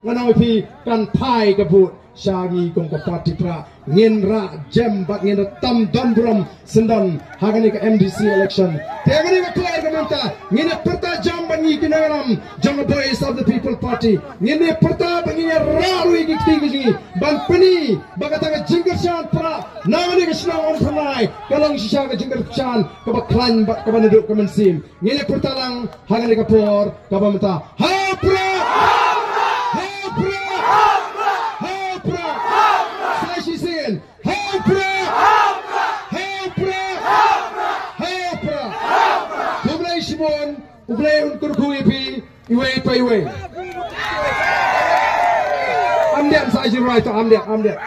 Nganau pi kan thai kabut syagi kong kapati pra ngenra jam bak ngena tam dambram sendan hagani ka MDC election tegani ka clear gamenta ngena perta jam bangi kinaram jang voice of the people party ngene perta bangi raru iki tinggi ban pani bagata ka jinggersan pra nangani ka sinang on thanai kalong sisa ka jinggersan ka baklan ka banaduk ka mensim ngene perta lang hagani ka por ka bamta ha pra Ublay unkur kuipi iway pa iway. Amdian sa ajin right amdian.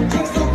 Just